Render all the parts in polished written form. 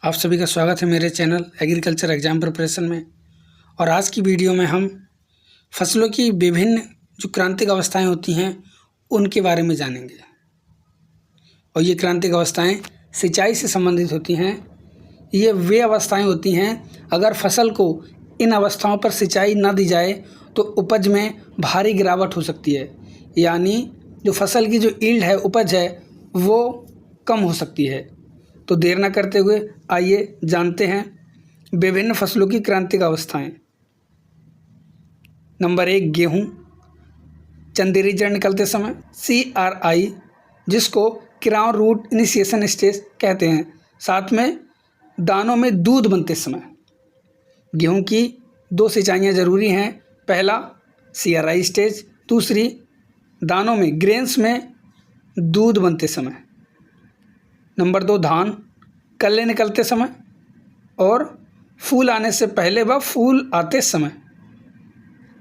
आप सभी का स्वागत है मेरे चैनल एग्रीकल्चर एग्जाम प्रिपरेशन में। और आज की वीडियो में हम फसलों की विभिन्न जो क्रांतिक अवस्थाएं होती हैं उनके बारे में जानेंगे। और ये क्रांतिक अवस्थाएं सिंचाई से संबंधित होती हैं। ये वे अवस्थाएं होती हैं अगर फसल को इन अवस्थाओं पर सिंचाई ना दी जाए तो उपज में भारी गिरावट हो सकती है, यानी जो फसल की जो यील्ड है, उपज है, वो कम हो सकती है। तो देर न करते हुए आइए जानते हैं विभिन्न फसलों की क्रांतिक अवस्थाएं। नंबर 1, गेहूँ। चंदेरी जड़ निकलते समय CRI, जिसको क्राउन रूट इनिशिएशन स्टेज कहते हैं। साथ में दानों में दूध बनते समय गेहूं की 2 सिंचाइयाँ ज़रूरी हैं। पहला CRI स्टेज, दूसरी दानों में ग्रेन्स में दूध बनते समय। नंबर 2, धान। कल्ले निकलते समय और फूल आने से पहले व फूल आते समय।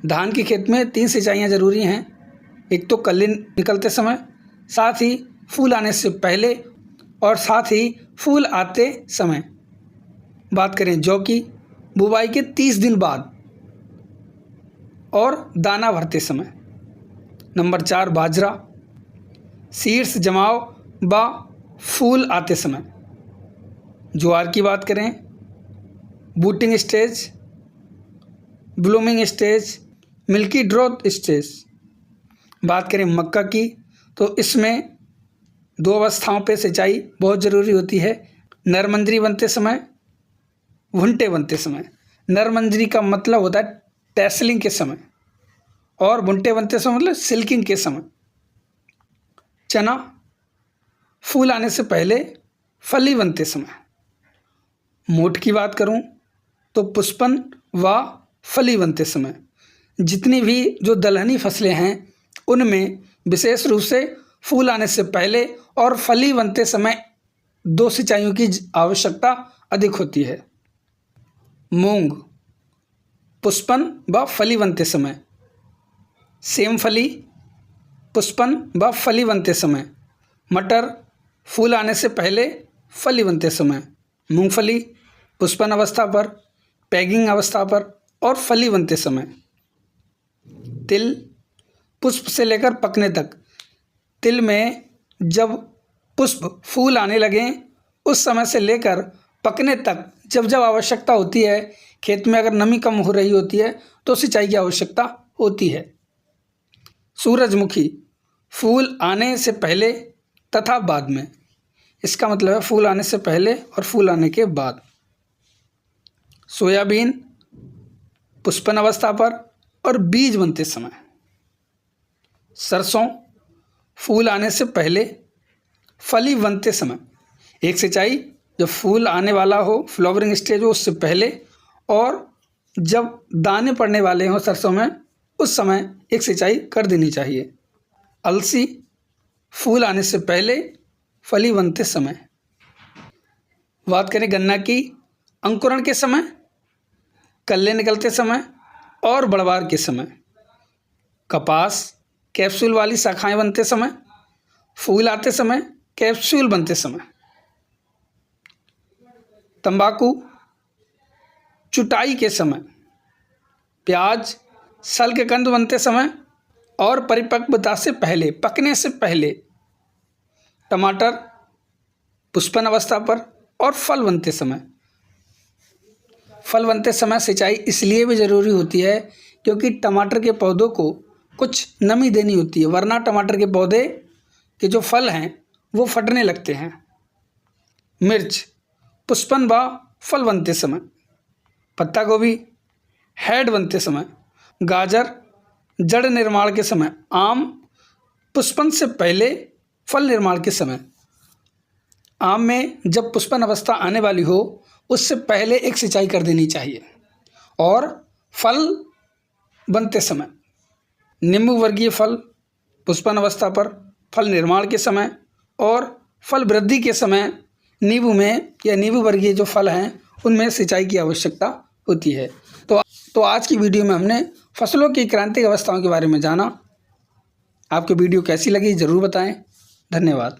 धान की खेत में 3 सिंचाइयाँ ज़रूरी हैं। एक तो कल्ले निकलते समय, साथ ही फूल आने से पहले और साथ ही फूल आते समय। बात करें जौ की, बुवाई के 30 दिन बाद और दाना भरते समय। नंबर 4, बाजरा। सीड्स जमाव व फूल आते समय। ज्वार की बात करें, booting stage, blooming stage, milky drought stage. बात करें मक्का की, तो इसमें 2 अवस्थाओं पे सिंचाई बहुत ज़रूरी होती है। नरमंजरी बनते समय, भुंटे बनते समय। नरमंजरी का मतलब होता है टैसलिंग के समय और भुंटे बनते समय मतलब सिल्किंग के समय। चना फूल आने से पहले, फली बनते समय। मोठ की बात करूं तो पुष्पन व फली बनते समय। जितनी भी जो दलहनी फसलें हैं उनमें विशेष रूप से फूल आने से पहले और फली बनते समय 2 सिंचाइयों की आवश्यकता अधिक होती है। मूंग पुष्पन व फली बनते समय, सेम फली पुष्पन व फली बनते समय। मटर फूल आने से पहले, फली बनते समय। मूंगफली पुष्पन अवस्था पर, पैगिंग अवस्था पर और फली बनते समय। तिल पुष्प से लेकर पकने तक। तिल में जब पुष्प फूल आने लगें उस समय से लेकर पकने तक जब आवश्यकता होती है, खेत में अगर नमी कम हो रही होती है तो सिंचाई की आवश्यकता होती है। सूरजमुखी फूल आने से पहले तथा बाद में। इसका मतलब है फूल आने से पहले और फूल आने के बाद। सोयाबीन पुष्पन अवस्था पर और बीज बनते समय। सरसों फूल आने से पहले, फली बनते समय। एक सिंचाई जब फूल आने वाला हो, फ्लावरिंग स्टेज हो, उससे पहले, और जब दाने पड़ने वाले हों सरसों में उस समय एक सिंचाई कर देनी चाहिए। अलसी फूल आने से पहले, फली बनते समय। बात करें गन्ना की, अंकुरण के समय, कल्ले निकलते समय और बढ़वार के समय। कपास कैप्सूल वाली शाखाएं बनते समय, फूल आते समय, कैप्सूल बनते समय। तंबाकू चुटाई के समय। प्याज सल्ककंद बनते समय और परिपक्वता से पहले, पकने से पहले। टमाटर पुष्पन अवस्था पर और फल बनते समय। फल बनते समय सिंचाई इसलिए भी ज़रूरी होती है क्योंकि टमाटर के पौधों को कुछ नमी देनी होती है, वरना टमाटर के पौधे के जो फल हैं वो फटने लगते हैं। मिर्च पुष्पन व फल बनते समय। पत्ता गोभी हेड बनते समय। गाजर जड़ निर्माण के समय। आम पुष्पन से पहले, फल निर्माण के समय। आम में जब पुष्पन अवस्था आने वाली हो उससे पहले एक सिंचाई कर देनी चाहिए। और फल बनते समय नींबू वर्गीय फल पुष्पन अवस्था पर, फल निर्माण के समय और फल वृद्धि के समय नींबू में या नींबू वर्गीय जो फल हैं उनमें सिंचाई की आवश्यकता होती है। तो आज की वीडियो में हमने फसलों की क्रांतिक अवस्थाओं के बारे में जाना। आपको वीडियो कैसी लगी ज़रूर बताएं। धन्यवाद।